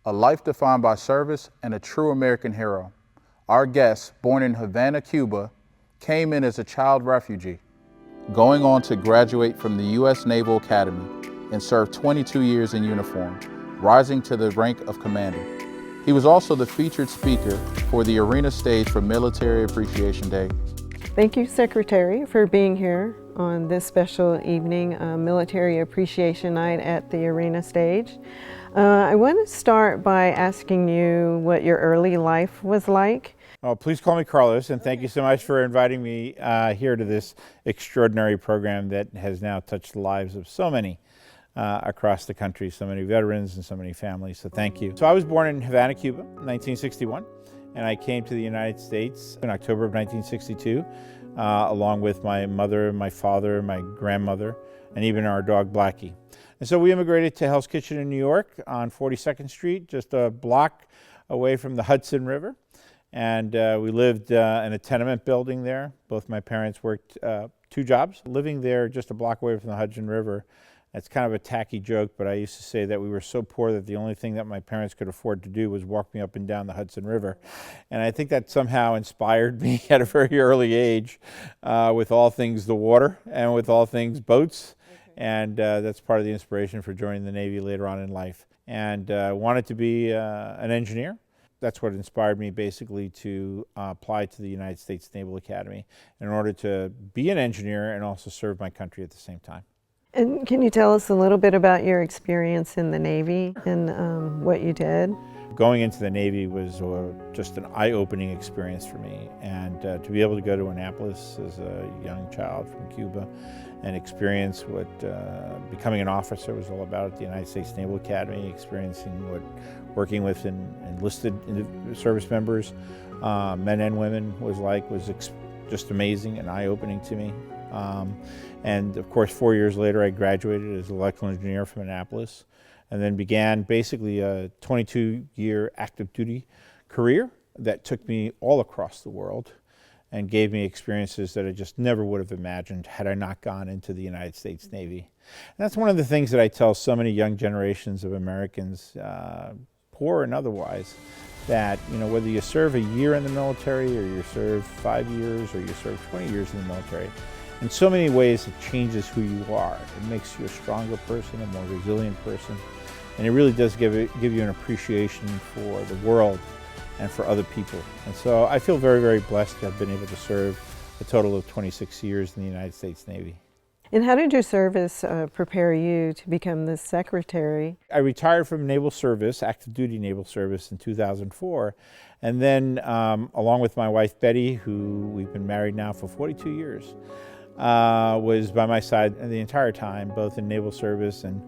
a life defined by service and a true American hero. Our guest, born in Havana, Cuba, came in as a child refugee, going on to graduate from the U.S. Naval Academy and served 22 years in uniform, rising to the rank of commander. He was also the featured speaker for the arena stage for Military Appreciation Day. Thank you, Secretary, for being here on this special evening, Military Appreciation Night at the arena stage. I want to start by asking you what your early life was like. Oh, please call me Carlos, and thank you so much for inviting me here to this extraordinary program that has now touched the lives of so many across the country, so many veterans and so many families, so thank you. So I was born in Havana, Cuba, 1961, and I came to the United States in October of 1962, along with my mother, my father, my grandmother, and even our dog Blackie. And so we immigrated to Hell's Kitchen in New York on 42nd Street, just a block away from the Hudson River. And we lived in a tenement building there. Both my parents worked 2 jobs. Living there just a block away from the Hudson River, it's kind of a tacky joke, but I used to say that we were so poor that the only thing that my parents could afford to do was walk me up and down the Hudson River. And I think that somehow inspired me at a very early age with all things the water and with all things boats. And that's part of the inspiration for joining the Navy later on in life. And wanted to be an engineer. That's what inspired me basically to apply to the United States Naval Academy in order to be an engineer and also serve my country at the same time. And can you tell us a little bit about your experience in the Navy and what you did? Going into the Navy was just an eye-opening experience for me, and to be able to go to Annapolis as a young child from Cuba and experience what becoming an officer was all about at the United States Naval Academy, experiencing what working with enlisted service members, men and women, was like, was just amazing and eye-opening to me. And of course, 4 years later, I graduated as an electrical engineer from Annapolis, and then began basically a 22-year active duty career that took me all across the world and gave me experiences that I just never would have imagined had I not gone into the United States Navy. And that's one of the things that I tell so many young generations of Americans, poor and otherwise, that whether you serve a year in the military or you serve 5 years or you serve 20 years in the military, in so many ways it changes who you are. It makes you a stronger person, a more resilient person, and it really does give you an appreciation for the world and for other people. And so I feel very, very blessed to have been able to serve a total of 26 years in the United States Navy. And how did your service prepare you to become the secretary? I retired from naval service, active duty naval service, in 2004. And then, along with my wife Betty, who we've been married now for 42 years, was by my side the entire time, both in naval service and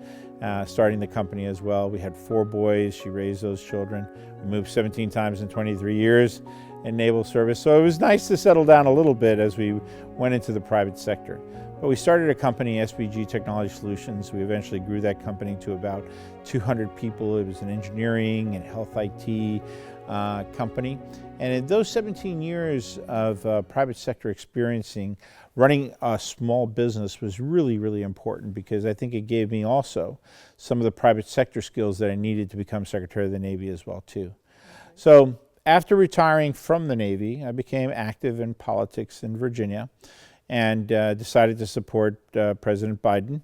starting the company as well. We had 4 boys. She raised those children. We moved 17 times in 23 years in naval service. So it was nice to settle down a little bit as we went into the private sector. But we started a company, SBG Technology Solutions. We eventually grew that company to about 200 people. It was an engineering and health IT company. And in those 17 years of private sector experiencing, running a small business was really, really important, because I think it gave me also some of the private sector skills that I needed to become Secretary of the Navy as well too. So after retiring from the Navy, I became active in politics in Virginia and decided to support President Biden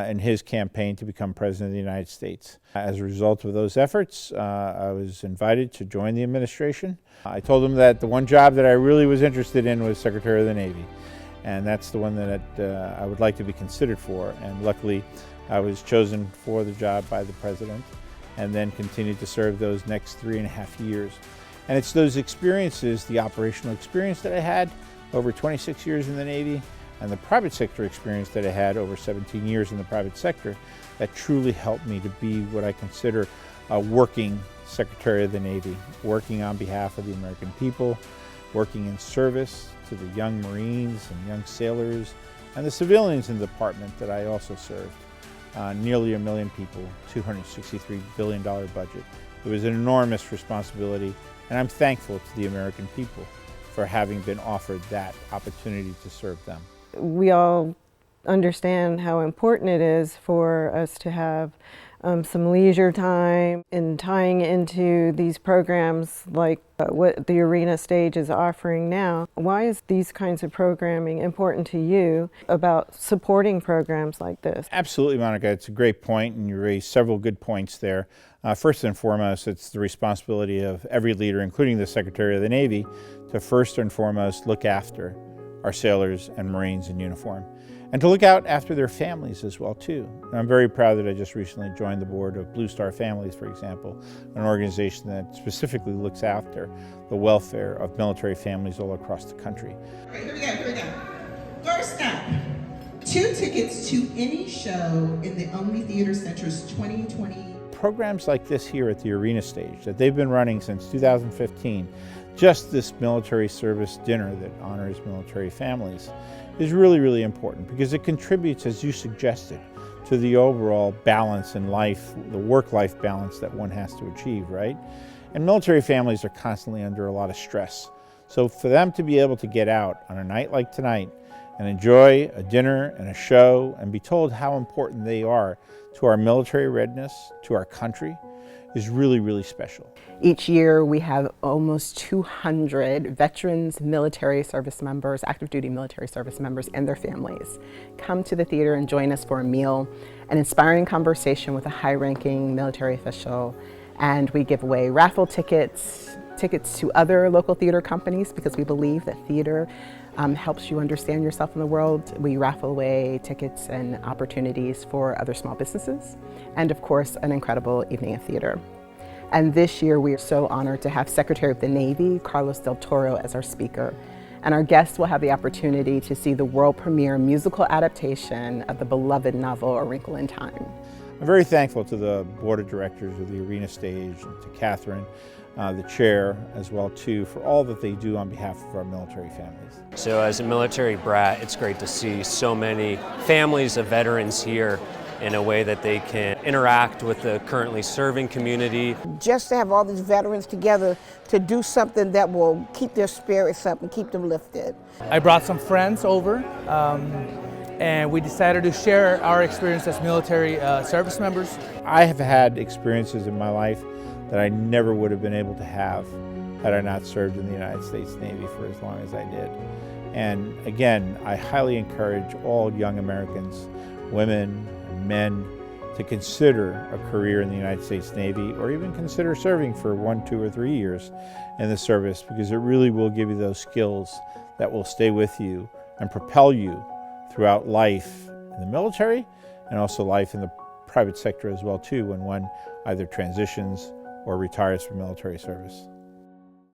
in his campaign to become President of the United States. As a result of those efforts, I was invited to join the administration. I told him that the one job that I really was interested in was Secretary of the Navy, and that's the one that I would like to be considered for. And luckily, I was chosen for the job by the President, and then continued to serve those next 3.5 years. And it's those experiences, the operational experience that I had over 26 years in the Navy, and the private sector experience that I had over 17 years in the private sector, that truly helped me to be what I consider a working Secretary of the Navy, working on behalf of the American people, working in service to the young Marines and young sailors and the civilians in the department that I also served. Nearly 1 million people, $263 billion budget. It was an enormous responsibility, and I'm thankful to the American people for having been offered that opportunity to serve them. We all understand how important it is for us to have some leisure time, and tying into these programs like what the Arena Stage is offering now. Why is these kinds of programming important to you about supporting programs like this? Absolutely, Monica. It's a great point, and you raised several good points there. First and foremost, it's the responsibility of every leader, including the Secretary of the Navy, to first and foremost look after our sailors and Marines in uniform, and to look out after their families as well too. And I'm very proud that I just recently joined the board of Blue Star Families, for example, an organization that specifically looks after the welfare of military families all across the country. All right, here we go. First up, 2 tickets to any show in the Omni Theater Center's 2020. Programs like this here at the Arena Stage that they've been running since 2015, just this military service dinner that honors military families, is really, really important because it contributes, as you suggested, to the overall balance in life, the work-life balance that one has to achieve, right? And military families are constantly under a lot of stress. So for them to be able to get out on a night like tonight and enjoy a dinner and a show and be told how important they are to our military readiness, to our country, is really, really special. Each year we have almost 200 veterans, military service members, active duty military service members and their families come to the theater and join us for a meal, an inspiring conversation with a high-ranking military official, and we give away raffle tickets to other local theater companies because we believe that theater helps you understand yourself in the world. We raffle away tickets and opportunities for other small businesses, and of course an incredible evening of theater. And this year we are so honored to have Secretary of the Navy, Carlos Del Toro, as our speaker. And our guests will have the opportunity to see the world premiere musical adaptation of the beloved novel, A Wrinkle in Time. I'm very thankful to the board of directors of the Arena Stage, and to Catherine, the chair, as well too, for all that they do on behalf of our military families. So as a military brat, it's great to see so many families of veterans here in a way that they can interact with the currently serving community. Just to have all these veterans together to do something that will keep their spirits up and keep them lifted. I brought some friends over and we decided to share our experience as military service members. I have had experiences in my life that I never would have been able to have had I not served in the United States Navy for as long as I did. And again, I highly encourage all young Americans, women, men, to consider a career in the United States Navy, or even consider serving for 1, 2, or 3 years in the service, because it really will give you those skills that will stay with you and propel you throughout life in the military and also life in the private sector as well too, when one either transitions or retires from military service.